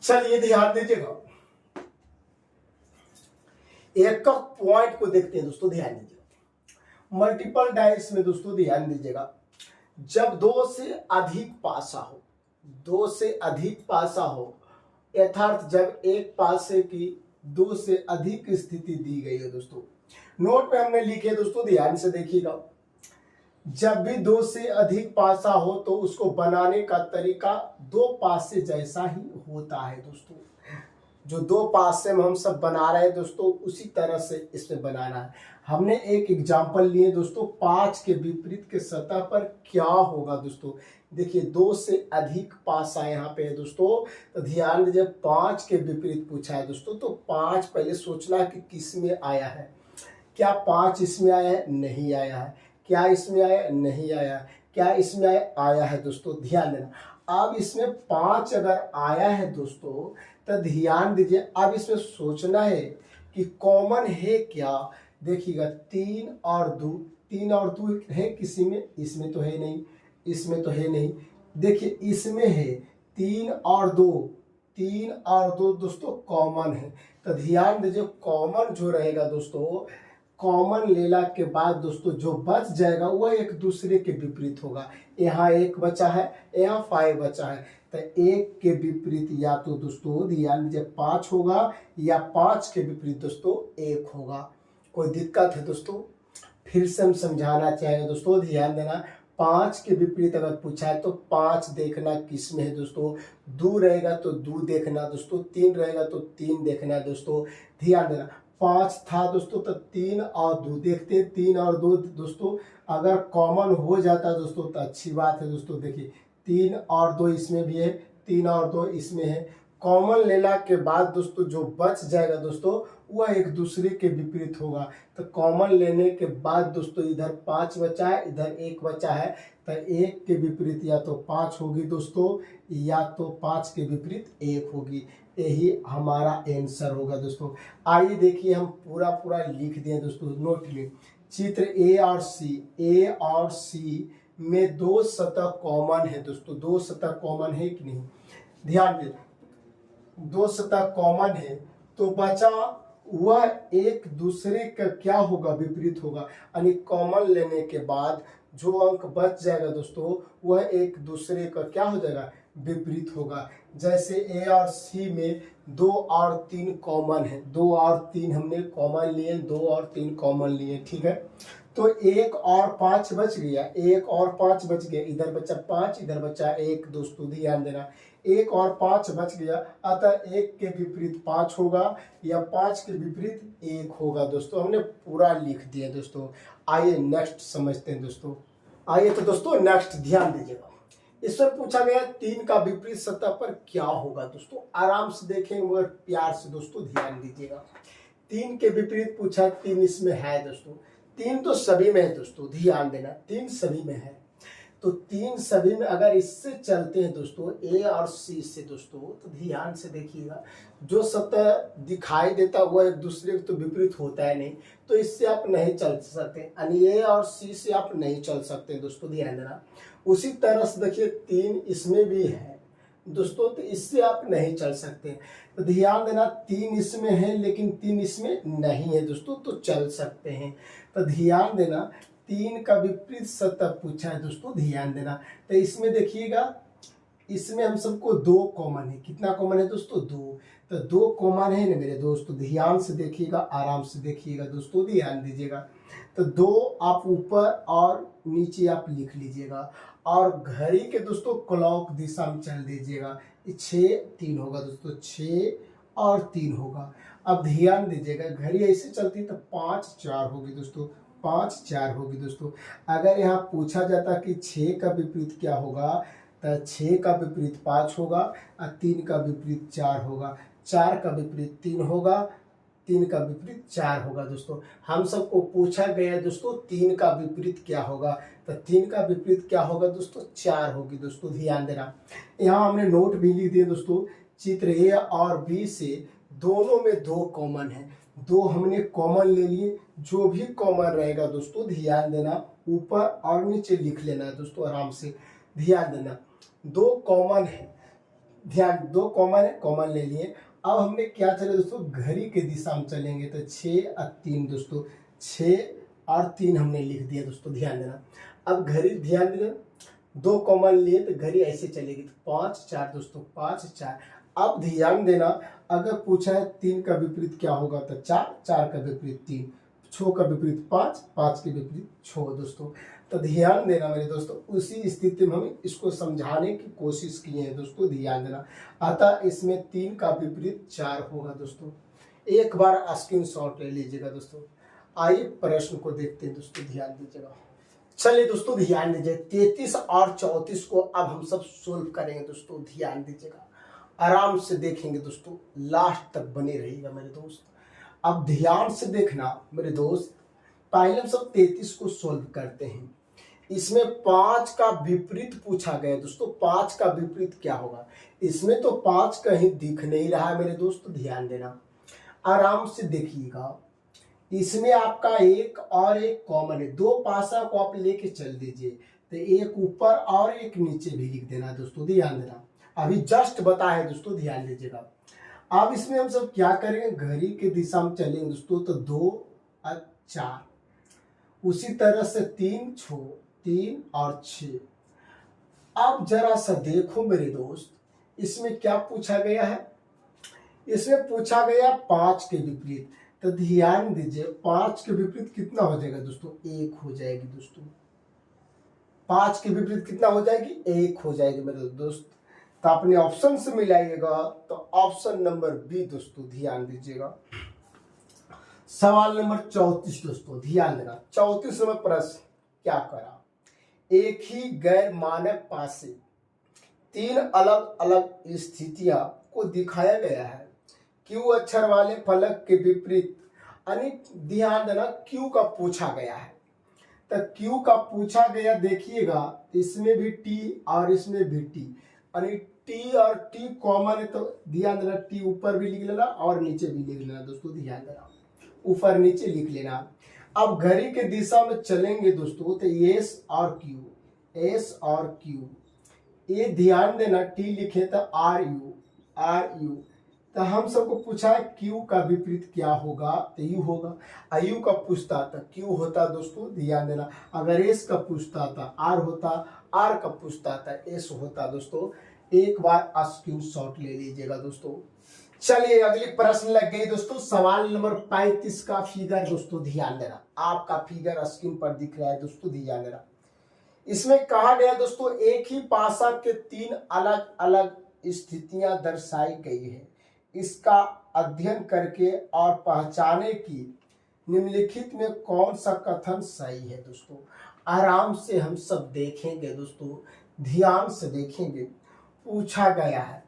चलिए ध्यान दीजिएगा, एक पॉइंट को देखते हैं दोस्तों। ध्यान दीजिएगा, मल्टीपल डाइस में दोस्तों ध्यान दीजिएगा, जब दो से अधिक पासा हो, दो से अधिक पासा हो, यथार्थ जब एक पासे की दो से अधिक स्थिति दी गई है दोस्तों। नोट पे हमने लिखे दोस्तों, ध्यान से देखिएगा, जब भी दो से अधिक पासा हो तो उसको बनाने का तरीका दो पासे जैसा ही होता है दोस्तों। जो दो पासे में हम सब बना रहे हैं दोस्तों, उसी तरह से इसमें बनाना है। हमने एक एग्जांपल लिए दोस्तों, 5 के विपरीत के सतह पर क्या होगा दोस्तों। देखिए, दो से अधिक पासा यहाँ पे है दोस्तों, तो ध्यान दीजिए 5 के विपरीत पूछा है दोस्तों। तो 5 पहले सोचना कि किस में आया है। क्या 5 इसमें आया है? नहीं आया है। क्या इसमें आया? नहीं आया। क्या इसमें आया? आया है दोस्तों, ध्यान देना। अब इसमें 5 अगर आया है दोस्तों, तो ध्यान दीजिए, अब इसमें सोचना है कि कॉमन है क्या। देखिएगा, 3 और 2, 3 और 2 है किसी में? इसमें तो है नहीं, इसमें तो है नहीं। देखिए, इसमें है 3 और 2, 3 और 2 दोस्तों कॉमन है। तो ध्यान दीजिए, कॉमन जो रहेगा दोस्तों, कॉमन लेला के बाद दोस्तों जो बच जाएगा वह एक दूसरे के विपरीत होगा। यहाँ 1 बचा है, यहाँ 5 बचा है, तो 1 के विपरीत या तो दोस्तों ध्यान दीजिए 5 होगा, या 5 के विपरीत दोस्तों 1 होगा। कोई दिक्कत है दोस्तों? फिर से हम समझाना चाहेंगे दोस्तों, ध्यान देना। 5 के विपरीत अगर पूछा है तो 5 देखना किस में है दोस्तों। 2 रहेगा तो 2 देखना दोस्तों, 3 रहेगा तो 3 देखना दोस्तों, ध्यान देना। 5 था दोस्तों, तो 3 और 2 देखते हैं। 3 और 2 दोस्तों अगर कॉमन हो जाता है दोस्तों तो अच्छी बात है दोस्तों। देखिए, 3 और 2 इसमें भी है, 3 और 2 इसमें है। कॉमन लेला के बाद दोस्तों जो बच जाएगा दोस्तों वह एक दूसरे के विपरीत होगा। तो कॉमन लेने के बाद दोस्तों इधर 5 बचा है, इधर 1 बचा है, तो 1 के विपरीत या तो 5 होगी दोस्तों, या तो 5 के विपरीत 1 होगी। यही हमारा आंसर होगा दोस्तों। आइए देखिए, हम पूरा पूरा लिख दिए दोस्तों, नोट लिए। चित्र ए और सी में 2 सतह कॉमन है दोस्तों। 2 सतह कॉमन है कि नहीं? ध्यान दें, 2 सतह कॉमन है, तो बचा वह एक दूसरे का क्या होगा? विपरीत होगा। यानी कॉमन लेने के बाद जो अंक बच जाएगा दोस्तों वह एक दूसरे का क्या हो जाएगा? विपरीत होगा। जैसे ए और सी में 2 और 3 कॉमन है, 2 और 3 हमने कॉमन लिए, 2 और 3 कॉमन लिए, ठीक है। तो 1 और 5 बच गया, 1 और 5 बच गया, इधर बचा 5, इधर बचा 1 दोस्तों, ध्यान देना। 1 और 5 बच गया, अतः 1 के विपरीत 5 होगा, या 5 के विपरीत 1 होगा दोस्तों। हमने पूरा लिख दिया दोस्तों। आइए नेक्स्ट समझते हैं दोस्तों। आइए तो दोस्तों नेक्स्ट ध्यान दीजिएगा, इसमें पूछा गया 3 का विपरीत सतह पर क्या होगा दोस्तों। आराम से देखेंगे मगर प्यार से दोस्तों ध्यान दीजिएगा। 3 के विपरीत पूछा, 3 इसमें है दोस्तों, 3 तो सभी में है दोस्तों, ध्यान देना, 3 सभी में है। तो 3 सभी में अगर इससे चलते हैं दोस्तों, ए और सी से दोस्तों, तो ध्यान से देखिएगा, जो सतह दिखाई देता है वह एक दूसरे के तो विपरीत होता है नहीं, तो इससे आप नहीं चल सकते, यानी ए और सी से आप नहीं चल सकते दोस्तों, ध्यान देना। उसी तरह से देखिए 3 इसमें भी है दोस्तों, तो इससे आप नहीं चल सकते, तो ध्यान देना। 3 इसमें है लेकिन 3 इसमें नहीं है दोस्तों, तो चल सकते हैं। तो ध्यान देना, 3 का विपरीत सतह पूछा है दोस्तों, ध्यान देना। तो इसमें देखिएगा, इसमें हम सबको 2 कॉमन है। कितना कॉमन है दोस्तों? 2। तो 2 कॉमन है ना मेरे दोस्तों, ध्यान से देखिएगा, आराम से देखिएगा दोस्तों, ध्यान दीजिएगा। तो 2 आप ऊपर और नीचे आप लिख लीजिएगा, और घड़ी के दोस्तों क्लॉक दिशा में चल दीजिएगा। 6 3 होगा दोस्तों, 6 और 3 होगा। अब ध्यान दीजिएगा, घड़ी ऐसे चलती तो 5 4 होगी दोस्तों, 5 4 होगी दोस्तों। अगर यहाँ पूछा जाता कि 6 का विपरीत क्या होगा, तो 6 का विपरीत 5 होगा, और 3 का विपरीत 4 होगा, 4 का विपरीत 3 होगा, 3 का विपरीत 4 होगा दोस्तों। हम सबको पूछा गया दोस्तों 3 का विपरीत क्या होगा, तो 3 का विपरीत क्या होगा दोस्तों? 4 होगी दोस्तों, ध्यान देना। यहाँ हमने नोट भी लिख दिए दोस्तों, चित्र ए और बी से दोनों में 2 कॉमन है, 2 हमने कॉमन ले लिए। जो भी कॉमन रहेगा दोस्तों ध्यान देना, ऊपर और नीचे लिख लेना है दोस्तों, आराम से ध्यान देना। 2 कॉमन है, ध्यान, दो कॉमन है, कॉमन ले लिए। अब हमने क्या चले दोस्तों, घड़ी के दिशा में चलेंगे तो 6 और 3 दोस्तों, 6 और 3 हमने लिख दिया दोस्तों, ध्यान देना। अब घड़ी, ध्यान देना, दो कॉमन लिए तो घड़ी ऐसे चलेगी, तो 5 4 दोस्तों, 5 4। अब ध्यान देना, अगर पूछा है 3 का विपरीत क्या होगा तो 4, 4 का विपरीत 3, 6 का विपरीत 5, 5 के विपरीत 6 दोस्तों। तो ध्यान देना मेरे दोस्तों, उसी स्थिति में हम इसको समझाने की कोशिश किए हैं दोस्तों, ध्यान देना। अतः इसमें 3 का विपरीत 4 होगा दोस्तों। एक बार स्क्रीनशॉट ले लीजिएगा दोस्तों। आइए प्रश्न को देखते हैं दोस्तों, ध्यान दीजिएगा। चलिए दोस्तों ध्यान दीजिए, 33 और 34 को अब हम सब सोल्व करेंगे दोस्तों, ध्यान दीजिएगा, आराम से देखेंगे दोस्तों, लास्ट तक बने रहिएगा मेरे दोस्त। अब ध्यान से देखना मेरे दोस्त, पहले हम सब 33 को सोल्व करते हैं। इसमें 5 का विपरीत पूछा गया दोस्तों, 5 का विपरीत क्या होगा। इसमें तो 5 कहीं दिख नहीं रहा है मेरे दोस्त, ध्यान देना, आराम से देखिएगा। इसमें आपका एक और एक कॉमन है, दो पासा को आप लेके चल दीजिए, तो एक ऊपर और एक नीचे भी लिख देना दोस्तों, ध्यान देना। अभी जस्ट बताया दोस्तों, ध्यान दीजिएगा। अब इसमें हम सब क्या करेंगे, घड़ी के दिशा में चलेंगे दोस्तों, तो 2 और 4, उसी तरह से 3 और 6। अब जरा सा देखो मेरे दोस्त, इसमें क्या पूछा गया है, इसमें पूछा गया 5 के विपरीत। तो ध्यान दीजिए, 5 के विपरीत कितना हो जाएगा दोस्तों, 1 हो जाएगी दोस्तों। 5 के विपरीत कितना हो जाएगी, 1 हो जाएगी मेरे दोस्त। तो अपने ऑप्शन से मिलाइएगा, तो ऑप्शन नंबर बी दोस्तों, ध्यान दीजिएगा। सवाल नंबर 34 दोस्तों, ध्यान देना। 34 नंबर प्रश्न क्या करा, एक ही गैर मानक पासे 3 अलग अलग स्थितियां को दिखाया गया है। क्यू अक्षर वाले फलक के विपरीत, यानी ध्यान देना, क्यू का पूछा गया है। तो क्यू का पूछा गया, देखिएगा, इसमें भी टी और इसमें भी टी, यानी टी और टी कॉमन है, तो ध्यान देना, टी ऊपर भी लिख लेना और नीचे भी लिख लेना दोस्तों, ध्यान देना, ऊपर नीचे लिख लेना। अब घड़ी के दिशा में चलेंगे दोस्तों, तो एस और क्यू, ये ध्यान देना, टी लिखे तो आर यू। तो हम सबको पूछा है क्यू का विपरीत क्या होगा, तो यू होगा। यू का पूछता था क्यू होता दोस्तों, ध्यान देना। अगर एस का पूछता था आर होता, आर का पूछता था एस होता दोस्तों। एक बार स्क्रीनशॉट ले लीजिएगा दोस्तों। चलिए अगली प्रश्न लग गई दोस्तों, सवाल नंबर 35 का फिगर दोस्तों, ध्यान देना, आपका फिगर स्क्रीन पर दिख रहा है दोस्तों, ध्यान देना। इसमें कहा गया दोस्तों, एक ही पासा के 3 अलग अलग स्थितियां दर्शाई गई है। इसका अध्ययन करके और पहचाने कि निम्नलिखित में कौन सा कथन सही है दोस्तों। आराम से हम सब देखेंगे दोस्तों, ध्यान से देखेंगे, पूछा गया है।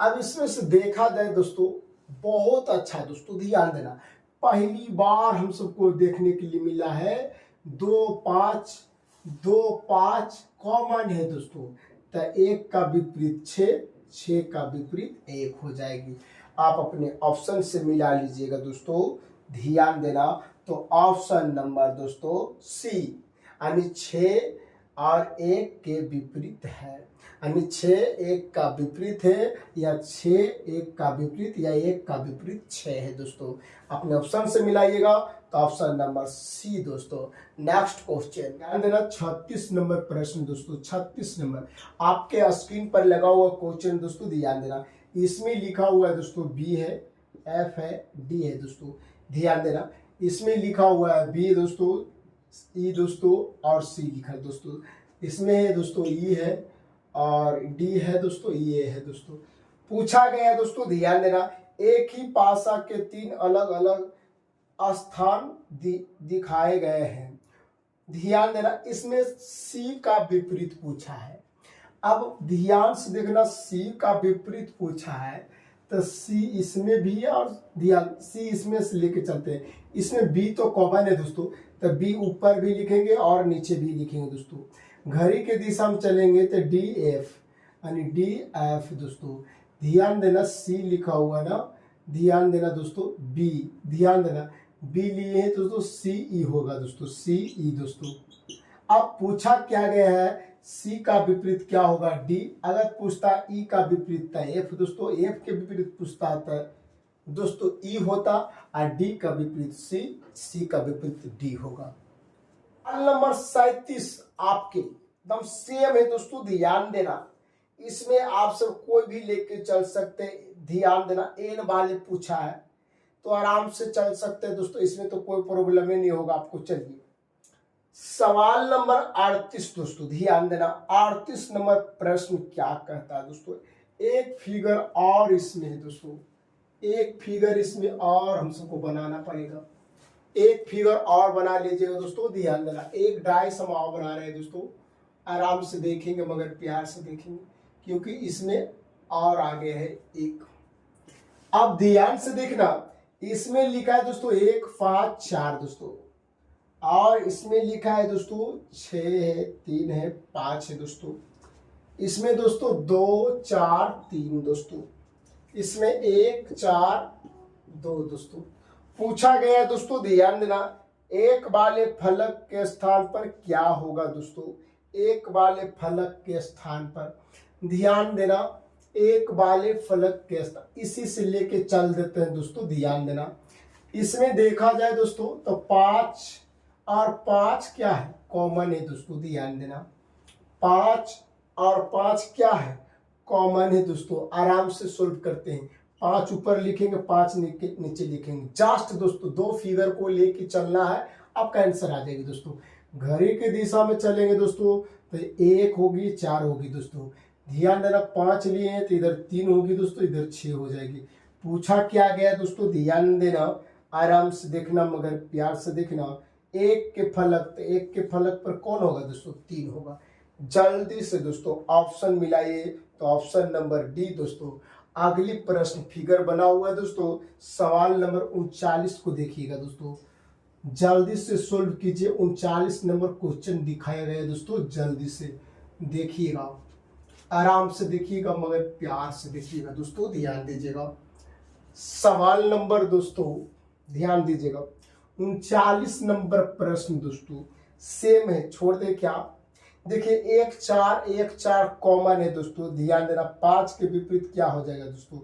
अब इसमें से देखा जाए दोस्तों, बहुत अच्छा दोस्तों, ध्यान देना, पहली बार हम सबको देखने के लिए मिला है 2 5 कॉमन है दोस्तों। तो 1 का विपरीत 6 का विपरीत 1 हो जाएगी। आप अपने ऑप्शन से मिला लीजिएगा दोस्तों, ध्यान देना। तो ऑप्शन नंबर दोस्तों सी, यानी 6 और 1 के विपरीत है, यानी 6 1 का विपरीत है, या 6 1 का विपरीत, या 1 का विपरीत 6 है दोस्तों। अपने ऑप्शन से मिलाइएगा, तो ऑप्शन नंबर सी दोस्तों। नेक्स्ट क्वेश्चन, ध्यान देना, 36 नंबर प्रश्न दोस्तों, 36 नंबर आपके स्क्रीन पर लगा हुआ क्वेश्चन दोस्तों, ध्यान देना। इसमें लिखा हुआ है दोस्तों बी है, एफ है, डी है दोस्तों, ध्यान देना। इसमें लिखा हुआ है बी दोस्तों, ई दोस्तों और सी लिखा है दोस्तों। इसमें है दोस्तों ई है और डी है दोस्तों, ये है दोस्तों। पूछा गया दोस्तों, ध्यान देना, एक ही पासा के 3 अलग अलग स्थान दिखाए गए हैं। ध्यान देना, इसमें सी का विपरीत पूछा है। अब ध्यान से देखना, सी का विपरीत पूछा है, तो सी इसमें भी है, और ध्यान सी इसमें से लेके चलते हैं। इसमें बी तो कॉमन है दोस्तों, तो बी ऊपर भी लिखेंगे और नीचे भी लिखेंगे दोस्तों। घड़ी के दिशा में चलेंगे तो डी एफ, यानी डी एफ दोस्तों। ध्यान देना, सी लिखा हुआ है ना, ध्यान देना दोस्तों, बी, ध्यान देना, बी लिए हैं दोस्तों, सी ई होगा दोस्तों, सी ई दोस्तों। अब पूछा क्या गया है, सी का विपरीत क्या होगा डी। अगर पूछता ई का विपरीत था एफ दोस्तों, एफ के विपरीत पूछता था दोस्तों ई होता, और डी का विपरीत सी, सी का विपरीत डी होगा। सवाल नंबर 37 आपके एकदम सेम है दोस्तों, ध्यान देना। इसमें आप सब कोई भी लेके चल सकते, ध्यान देना। एन वाले पूछा है तो आराम से चल सकते हैं दोस्तों, इसमें तो कोई प्रॉब्लम ही नहीं होगा आपको। चलिए सवाल नंबर 38 दोस्तों, ध्यान देना। 38 नंबर प्रश्न क्या कहता है दोस्तों, एक फिगर और इसमें है दोस्तों, एक फिगर इसमें और हम सबको बनाना पड़ेगा। एक फिगर और बना लीजिएगा दोस्तों, ध्यान देना। एक डाइस हम और बना रहे हैं दोस्तों, आराम से देखेंगे मगर प्यार से देखेंगे, क्योंकि इसमें और आगे है एक। अब ध्यान से देखना, इसमें लिखा है दोस्तों 1 5 4 दोस्तों, और इसमें लिखा है दोस्तों 6 है, 3 है, 5 है दोस्तों। इसमें दोस्तों 2 4 3 दोस्तों, इसमें 1 4 2 दोस्तों। पूछा गया है दोस्तों, ध्यान देना, एक वाले फलक के स्थान पर क्या होगा दोस्तों। एक वाले फलक के स्थान पर ध्यान देना, एक वाले फलक के स्थान, इसी से लेके चल देते हैं दोस्तों, ध्यान देना। इसमें देखा जाए दोस्तों तो 5 और 5 क्या है, कॉमन है दोस्तों, ध्यान देना। 5 और 5 क्या है, कॉमन है दोस्तों। आराम से सोल्व करते हैं, 5 ऊपर लिखेंगे, 5 नीचे लिखेंगे। जस्ट दोस्तों 2 फिगर को लेके चलना है, आपका आंसर आ जाएगी दोस्तों। घड़ी की दिशा में चलेंगे दोस्तों तो 1 होगी, 4 होगी दोस्तों। ध्यान देना, 5 लिए हैं तो इधर 3 होगी दोस्तों, इधर 6 हो जाएगी। पूछा क्या गया दोस्तों, ध्यान देना, आराम से देखना मगर प्यार से देखना। एक के फलक, तो एक के फलक पर कौन होगा दोस्तों, 3 होगा। जल्दी से दोस्तों ऑप्शन मिलाइए, तो ऑप्शन नंबर डी दोस्तों। अगली प्रश्न फिगर बना हुआ है दोस्तों, सवाल नंबर 39 को देखिएगा दोस्तों, जल्दी से सोल्व कीजिए। 39 नंबर क्वेश्चन दिखाया गया है दोस्तों, जल्दी से देखिएगा, आराम से देखिएगा मगर प्यार से देखिएगा दोस्तों, ध्यान दीजिएगा। सवाल नंबर दोस्तों ध्यान दीजिएगा, 39 नंबर प्रश्न दोस्तों सेम है, छोड़ दे क्या। देखिए 1 4 कॉमन है दोस्तों, ध्यान देना। 5 के विपरीत क्या हो जाएगा दोस्तों,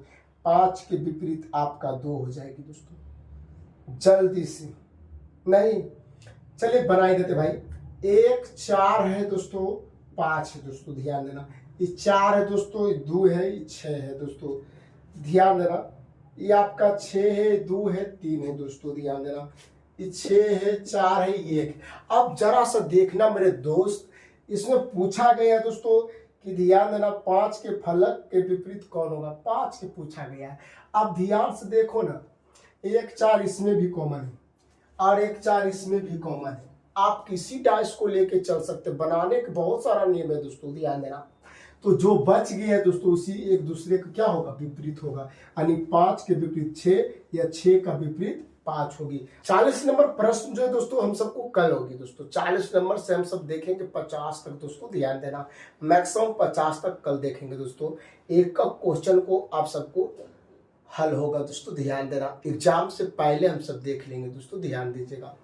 5 के विपरीत आपका 2 हो जाएगी दोस्तों। जल्दी से नहीं, चलिए बना ही देते भाई। 1 4 है दोस्तों, 5 है दोस्तों, ध्यान देना। ये 4 है दोस्तों, ये 2 है, ये 6 है दोस्तों, ध्यान देना। ये आपका 6 है, 2 है, 3 है दोस्तों, ध्यान देना। ये 6 है, 4 है, ये 1। अब जरा सा देखना मेरे दोस्त, इसमें पूछा गया है दोस्तों कि ध्यान देना 5 के फलक के विपरीत कौन होगा, 5 के पूछा गया है। अब ध्यान से देखो ना, 1 4 इसमें भी कॉमन है और 1 4 इसमें भी कॉमन है। आप किसी डाइस को लेके चल सकते, बनाने का बहुत सारा नियम है दोस्तों, ध्यान देना। तो जो बच गया है दोस्तों उसी एक दूसरे का क्या होगा, विपरीत होगा। यानी 5 के विपरीत 6 या 6 का विपरीत 5 होगी। 40 नंबर प्रश्न जो है दोस्तों हम सबको कल होगी दोस्तों। 40 नंबर से हम सब देखेंगे 50 तक दोस्तों, ध्यान देना। मैक्सिमम 50 तक कल देखेंगे दोस्तों। एक का क्वेश्चन को आप सबको हल होगा दोस्तों, ध्यान देना। एग्जाम से पहले हम सब देख लेंगे दोस्तों, ध्यान दीजिएगा।